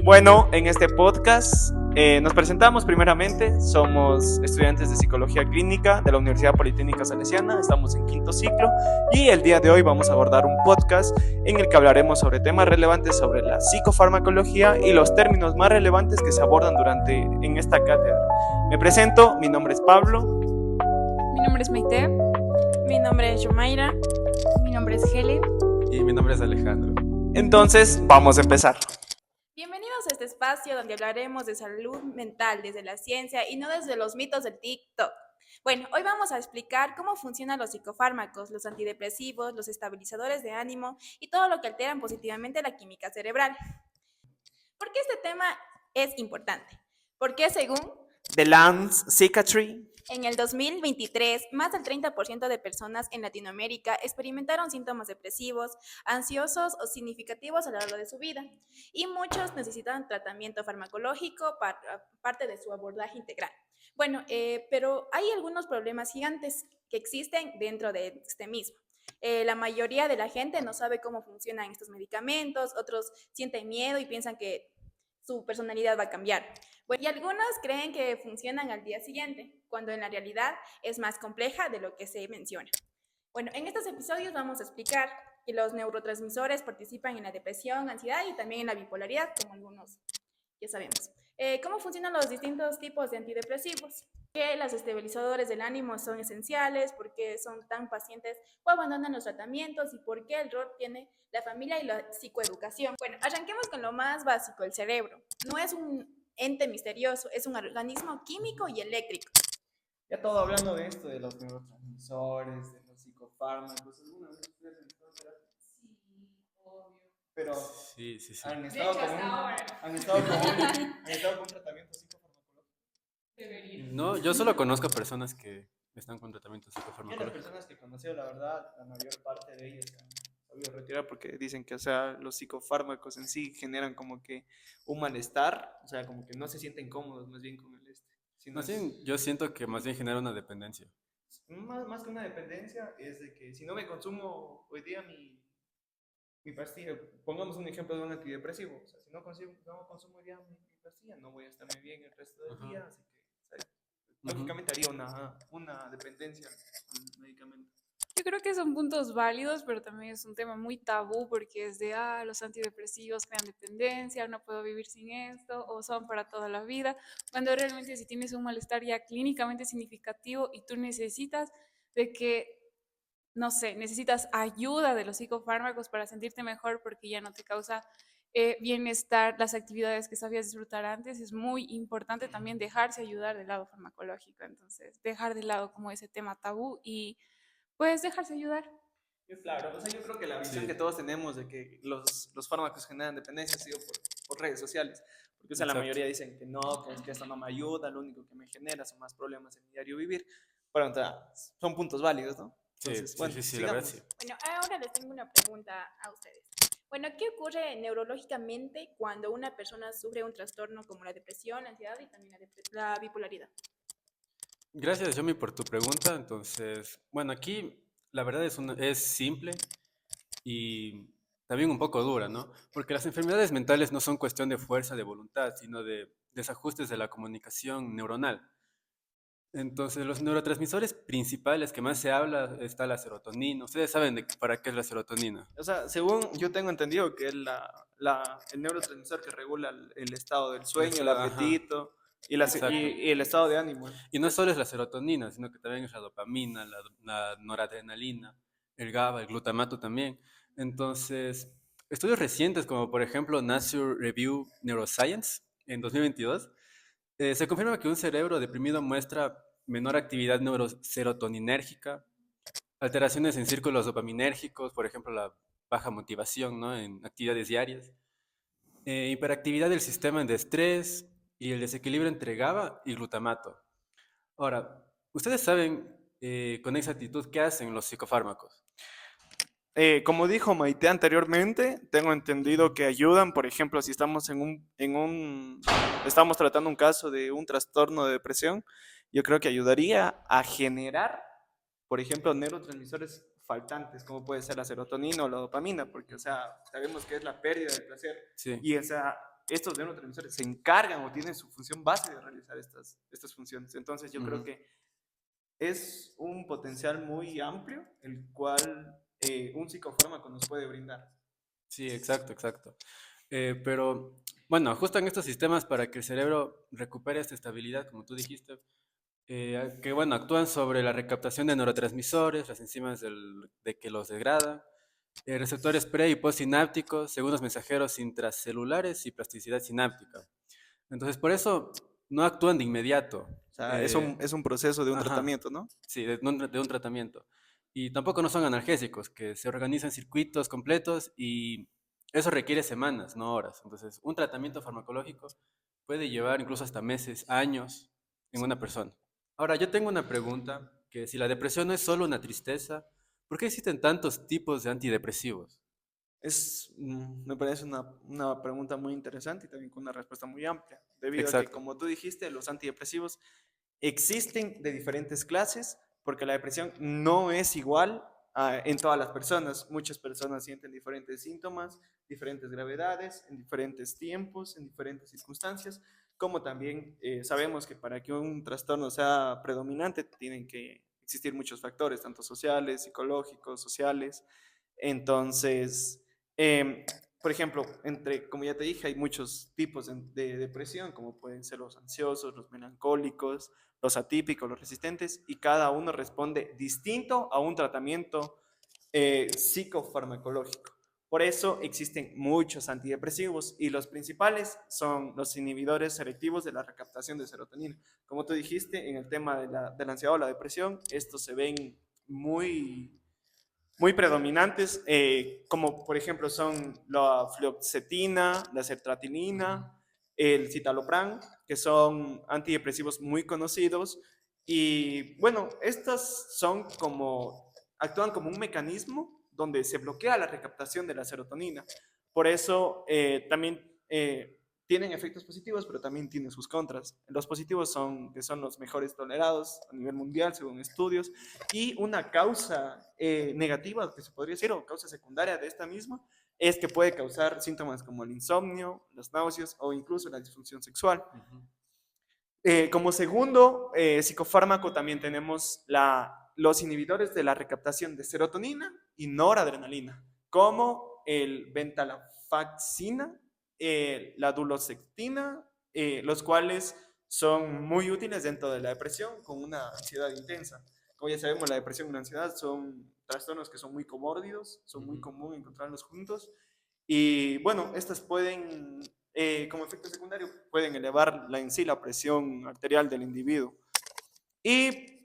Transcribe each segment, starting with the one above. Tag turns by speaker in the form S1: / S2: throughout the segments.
S1: Bueno, en este podcast nos presentamos primeramente. Somos estudiantes de Psicología Clínica de la Universidad Politécnica Salesiana. Estamos en quinto ciclo y el día de hoy vamos a abordar un podcast en el que hablaremos sobre temas relevantes sobre la psicofarmacología y los términos más relevantes que se abordan en esta cátedra. Me presento, mi nombre es Pablo.
S2: Mi nombre es Maite.
S3: Mi nombre es Yumaira.
S4: Mi nombre es Helen.
S5: Y mi nombre es Alejandro.
S1: Entonces, vamos a empezar.
S3: Bienvenidos a este espacio donde hablaremos de salud mental desde la ciencia y no desde los mitos del TikTok. Bueno, hoy vamos a explicar cómo funcionan los psicofármacos, los antidepresivos, los estabilizadores de ánimo y todo lo que alteran positivamente la química cerebral. ¿Por qué este tema es importante? Porque según
S1: The Lancet Psychiatry,
S3: en el 2023, más del 30% de personas en Latinoamérica experimentaron síntomas depresivos, ansiosos o significativos a lo largo de su vida, y muchos necesitan tratamiento farmacológico para parte de su abordaje integral. Bueno, pero hay algunos problemas gigantes que existen dentro de este mismo. La mayoría de la gente no sabe cómo funcionan estos medicamentos, otros sienten miedo y piensan que su personalidad va a cambiar. Bueno, y algunos creen que funcionan al día siguiente, cuando en la realidad es más compleja de lo que se menciona. Bueno, en estos episodios vamos a explicar que los neurotransmisores participan en la depresión, ansiedad y también en la bipolaridad, como algunos ya sabemos. ¿Cómo funcionan los distintos tipos de antidepresivos? ¿Qué los estabilizadores del ánimo son esenciales? ¿Por qué son tan pacientes o abandonan los tratamientos? ¿Y por qué el rol tiene la familia y la psicoeducación? Bueno, arranquemos con lo más básico, el cerebro. No es un ente misterioso, es un organismo químico y eléctrico.
S5: Ya todo hablando de esto, de los neurotransmisores, de los psicofármacos, ¿alguna vez ustedes han estado en terapia?
S4: Sí, obvio.
S5: Pero
S1: Sí.
S5: han
S4: De
S5: estado
S4: hecho, hasta ahora.
S5: han estado con un tratamiento psicofarmacológico.
S4: Debería.
S6: No, yo solo conozco personas que están con tratamiento
S5: Y a las
S6: psicofarmacológico.
S5: personas que he conocido, la verdad, la mayor parte de ellas han sabido
S1: Retirar porque dicen que, o sea, los psicofármacos en sí generan como que un malestar, o sea, como que no se sienten cómodos más bien con el sino
S6: Más bien, yo siento que más bien genera una dependencia.
S5: más que una dependencia, es de que si no me consumo hoy día mi pastilla, pongamos un ejemplo de un antidepresivo, o sea, si no consumo hoy día mi pastilla, no voy a estar muy bien el resto del día, así que, o sea, lógicamente haría una dependencia al medicamento.
S2: Yo creo que son puntos válidos, pero también es un tema muy tabú porque es de, los antidepresivos crean dependencia, no puedo vivir sin esto, o son para toda la vida, cuando realmente si tienes un malestar ya clínicamente significativo y tú necesitas de que, no sé, necesitas ayuda de los psicofármacos para sentirte mejor porque ya no te causa bienestar las actividades que sabías disfrutar antes, es muy importante también dejarse ayudar del lado farmacológico, entonces dejar de lado como ese tema tabú y puedes dejarse ayudar.
S1: Claro, o sea, yo creo que la visión que todos tenemos de que los fármacos generan dependencia ha sido por redes sociales, porque o sea, la mayoría dicen que no, que es que esto no me ayuda, lo único que me genera son más problemas en mi diario vivir, pero entonces, son puntos válidos, ¿no? Entonces,
S6: Sí, la verdad sí.
S3: Bueno, ahora les tengo una pregunta a ustedes. Bueno, ¿qué ocurre neurológicamente cuando una persona sufre un trastorno como la depresión, la ansiedad y también la bipolaridad?
S6: Gracias, Yomi, por tu pregunta. Entonces, bueno, aquí la verdad es simple y también un poco dura, ¿no? Porque las enfermedades mentales no son cuestión de fuerza de voluntad, sino de desajustes de la comunicación neuronal. Entonces, los neurotransmisores principales que más se habla está la serotonina. Ustedes saben para qué es la serotonina.
S1: O sea, según yo tengo entendido que es el neurotransmisor que regula el estado del sueño, el apetito y el estado de ánimo.
S6: Y no solo es la serotonina, sino que también es la dopamina, la noradrenalina, el GABA, el glutamato también. Entonces, estudios recientes, como por ejemplo Nature Review Neuroscience en 2022, se confirma que un cerebro deprimido muestra menor actividad neuroserotoninérgica, alteraciones en círculos dopaminérgicos, por ejemplo, la baja motivación, ¿no?, en actividades diarias, hiperactividad del sistema de estrés y el desequilibrio entre GABA y glutamato. Ahora, ustedes saben con exactitud qué hacen los psicofármacos.
S1: Como dijo Maite anteriormente, tengo entendido que ayudan, por ejemplo, si estamos estamos tratando un caso de un trastorno de depresión, yo creo que ayudaría a generar, por ejemplo, neurotransmisores faltantes, como puede ser la serotonina o la dopamina, porque, o sea, sabemos que es la pérdida del placer.
S6: Sí.
S1: Y, o sea,
S5: estos neurotransmisores se encargan o tienen su función base de realizar estas funciones. Entonces yo creo que es un potencial muy amplio el cual un psicofármaco nos puede brindar.
S6: Sí, exacto, exacto. Pero bueno, justo en estos sistemas para que el cerebro recupere esta estabilidad, como tú dijiste, que bueno, actúan sobre la recaptación de neurotransmisores, las enzimas de que los degradan, receptores pre y postsinápticos, segundos mensajeros intracelulares y plasticidad sináptica. Entonces, por eso no actúan de inmediato.
S5: O sea, es un proceso de un
S6: Ajá,
S5: tratamiento, ¿no?
S6: sí, de un tratamiento. Y tampoco no son analgésicos, que se organizan circuitos completos y eso requiere semanas, no horas. Entonces, un tratamiento farmacológico puede llevar incluso hasta meses, años en una persona. Ahora, yo tengo una pregunta, que si la depresión no es solo una tristeza, ¿por qué existen tantos tipos de antidepresivos?
S5: Me parece una pregunta muy interesante y también con una respuesta muy amplia, debido a que,
S6: Exacto.
S5: como tú dijiste, los antidepresivos existen de diferentes clases, porque la depresión no es igual en todas las personas. Muchas personas sienten diferentes síntomas, diferentes gravedades, en diferentes tiempos, en diferentes circunstancias, como también sabemos que para que un trastorno sea predominante tienen que existir muchos factores, tanto sociales, psicológicos, sociales. Entonces, eh, por ejemplo, como ya te dije, hay muchos tipos de depresión, como pueden ser los ansiosos, los melancólicos, los atípicos, los resistentes, y cada uno responde distinto a un tratamiento psicofarmacológico. Por eso existen muchos antidepresivos y los principales son los inhibidores selectivos de la recaptación de serotonina. Como tú dijiste, en el tema de la ansiedad o la depresión, estos se ven muy predominantes, como por ejemplo son la fluoxetina, la sertratilina, el citalopram, que son antidepresivos muy conocidos. Y bueno, estas actúan como un mecanismo donde se bloquea la recaptación de la serotonina. Por eso también tienen efectos positivos, pero también tienen sus contras. Los positivos son que son los mejores tolerados a nivel mundial, según estudios, y una causa negativa, que se podría decir, o causa secundaria de esta misma, es que puede causar síntomas como el insomnio, las náuseas o incluso la disfunción sexual. Como segundo psicofármaco también tenemos los inhibidores de la recaptación de serotonina y noradrenalina, como el venlafaxina, la duloxetina, los cuales son muy útiles dentro de la depresión con una ansiedad intensa. Como ya sabemos, la depresión y la ansiedad son trastornos que son muy comórbidos, son muy común encontrarlos juntos. Y bueno, estas pueden, como efecto secundario, pueden elevar en sí la presión arterial del individuo. Y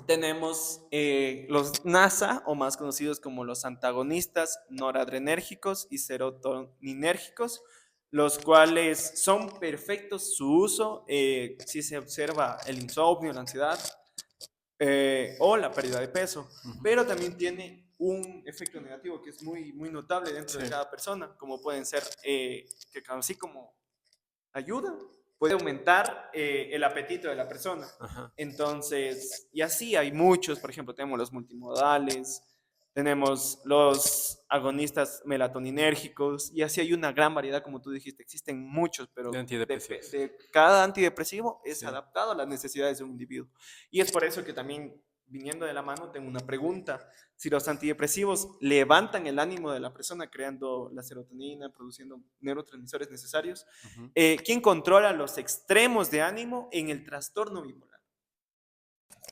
S5: tenemos los NASA, o más conocidos como los antagonistas noradrenérgicos y serotoninérgicos, los cuales son perfectos su uso si se observa el insomnio, la ansiedad o la pérdida de peso, pero también tiene un efecto negativo que es muy notable dentro de cada persona, como pueden ser que así como ayuda, puede aumentar el apetito de la persona.
S6: Ajá.
S5: Entonces, y así hay muchos, por ejemplo, tenemos los multimodales, tenemos los agonistas melatoninérgicos, y así hay una gran variedad, como tú dijiste, existen muchos,
S6: De
S5: pero
S6: antidepresivos.
S5: cada antidepresivo es
S6: Sí.
S5: adaptado a las necesidades de un individuo. Y es por eso que también, viniendo de la mano, tengo una pregunta. Si los antidepresivos levantan el ánimo de la persona creando la serotonina, produciendo neurotransmisores necesarios, ¿quién controla los extremos de ánimo en el trastorno bipolar?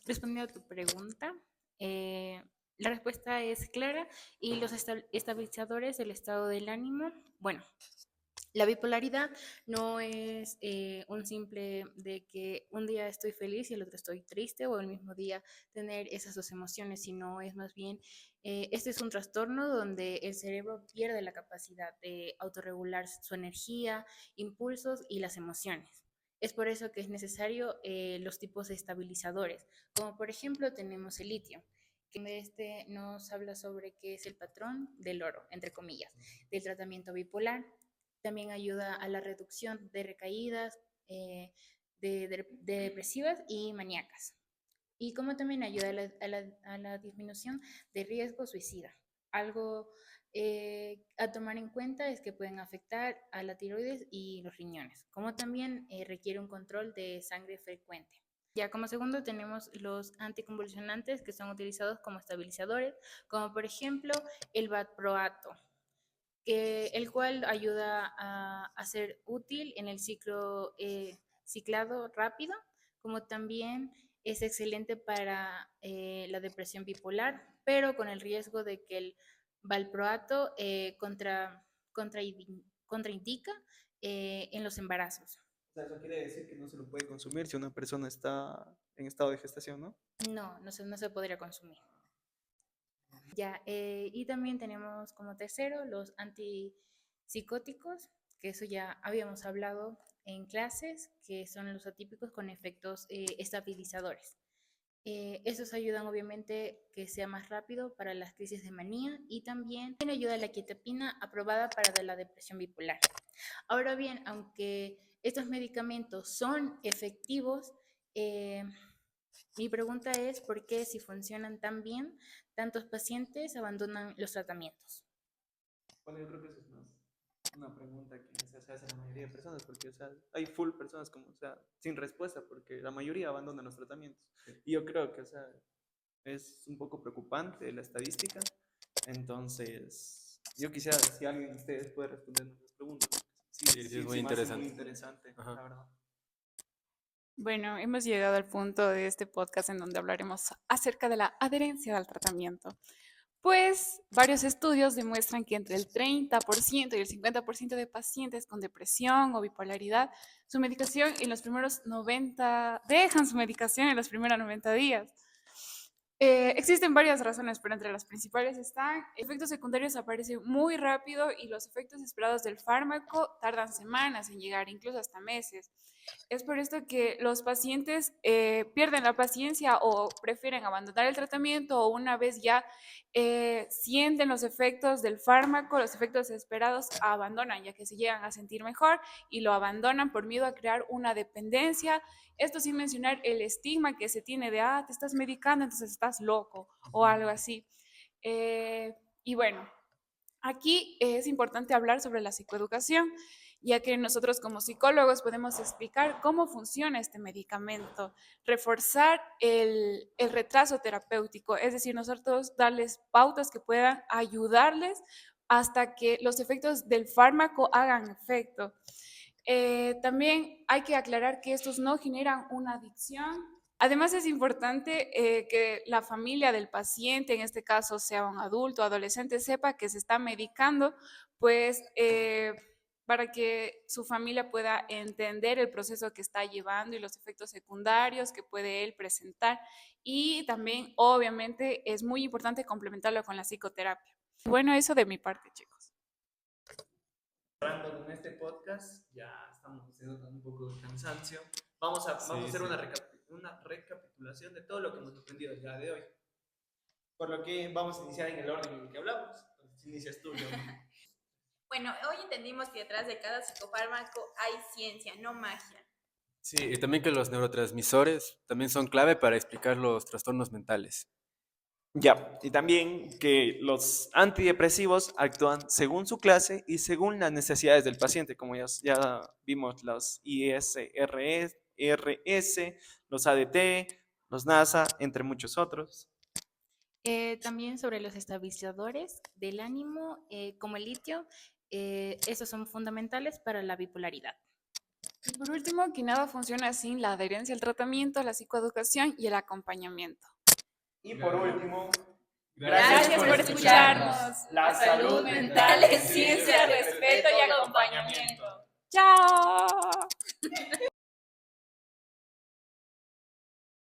S4: Respondiendo a tu pregunta, la respuesta es clara y los estabilizadores del estado del ánimo, bueno, la bipolaridad no es un simple de que un día estoy feliz y el otro estoy triste o el mismo día tener esas dos emociones, sino es más bien, este es un trastorno donde el cerebro pierde la capacidad de autorregular su energía, impulsos y las emociones. Es por eso que es necesario los tipos de estabilizadores, como por ejemplo tenemos el litio, que este nos habla sobre qué es el patrón del oro, entre comillas, del tratamiento bipolar. También ayuda a la reducción de recaídas de depresivas y maníacas. Y como también ayuda a la disminución de riesgo suicida. algo a tomar en cuenta es que pueden afectar a la tiroides y los riñones, como también requiere un control de sangre frecuente. Ya como segundo tenemos los anticonvulsionantes que son utilizados como estabilizadores, como por ejemplo el valproato, el cual ayuda a ser útil en el ciclado rápido, como también es excelente para la depresión bipolar, pero con el riesgo de que el valproato contraindica en los embarazos.
S5: O sea, eso quiere decir que no se lo puede consumir si una persona está en estado de gestación, ¿no?
S4: No se podría consumir. Ya, y también tenemos como tercero los antipsicóticos, que eso ya habíamos hablado en clases, que son los atípicos con efectos estabilizadores. Esos ayudan obviamente que sea más rápido para las crisis de manía y también ayuda a la quetiapina aprobada para la depresión bipolar. Ahora bien, aunque estos medicamentos son efectivos, mi pregunta es por qué si funcionan tan bien, tantos pacientes abandonan los tratamientos.
S5: Bueno, yo creo que eso es más una pregunta que se hace a la mayoría de personas, porque, o sea, hay full personas como, o sea, sin respuesta, porque la mayoría abandonan los tratamientos. Y yo creo que, o sea, es un poco preocupante la estadística. Entonces, yo quisiera, si alguien de ustedes puede responder nuestras preguntas.
S6: Sí, es muy interesante.
S5: Muy interesante,
S6: Ajá.
S5: la verdad.
S2: Bueno, hemos llegado al punto de este podcast en donde hablaremos acerca de la adherencia al tratamiento. Pues varios estudios demuestran que entre el 30% y el 50% de pacientes con depresión o bipolaridad, su medicación en los primeros 90, dejan su medicación en los primeros 90 días. Existen varias razones, pero entre las principales están, efectos secundarios aparecen muy rápido y los efectos esperados del fármaco tardan semanas en llegar, incluso hasta meses. Es por esto que los pacientes pierden la paciencia o prefieren abandonar el tratamiento o una vez ya sienten los efectos del fármaco, los efectos esperados, abandonan, ya que se llegan a sentir mejor y lo abandonan por miedo a crear una dependencia. Esto sin mencionar el estigma que se tiene de, te estás medicando, entonces estás loco o algo así. Y bueno, aquí es importante hablar sobre la psicoeducación, ya que nosotros como psicólogos podemos explicar cómo funciona este medicamento, reforzar el retraso terapéutico, es decir, nosotros darles pautas que puedan ayudarles hasta que los efectos del fármaco hagan efecto. También hay que aclarar que estos no generan una adicción. Además, es importante que la familia del paciente, en este caso sea un adulto o adolescente, sepa que se está medicando, pues para que su familia pueda entender el proceso que está llevando y los efectos secundarios que puede él presentar. Y también, obviamente, es muy importante complementarlo con la psicoterapia. Bueno, eso de mi parte, chicos.
S5: Cerrando con este podcast, ya estamos haciendo un poco de cansancio. Vamos a hacer una recapitulación de todo lo que hemos aprendido el día de hoy. Por lo que vamos a iniciar en el orden en el que hablamos. Entonces, inicias tú, León.
S3: Bueno, hoy entendimos que detrás de cada psicofármaco hay ciencia, no magia.
S6: Sí, y también que los neurotransmisores también son clave para explicar los trastornos mentales.
S1: Ya, y también que los antidepresivos actúan según su clase y según las necesidades del paciente, como ya vimos los ISRS, los ADT, los NASA, entre muchos otros.
S4: También sobre los estabilizadores del ánimo, como el litio, esos son fundamentales para la bipolaridad.
S2: Y por último, que nada funciona sin la adherencia al tratamiento, la psicoeducación y el acompañamiento.
S5: Y por último,
S2: Gracias por escucharnos.
S5: La salud
S3: mental es ciencia, respeto y acompañamiento.
S2: ¡Chao!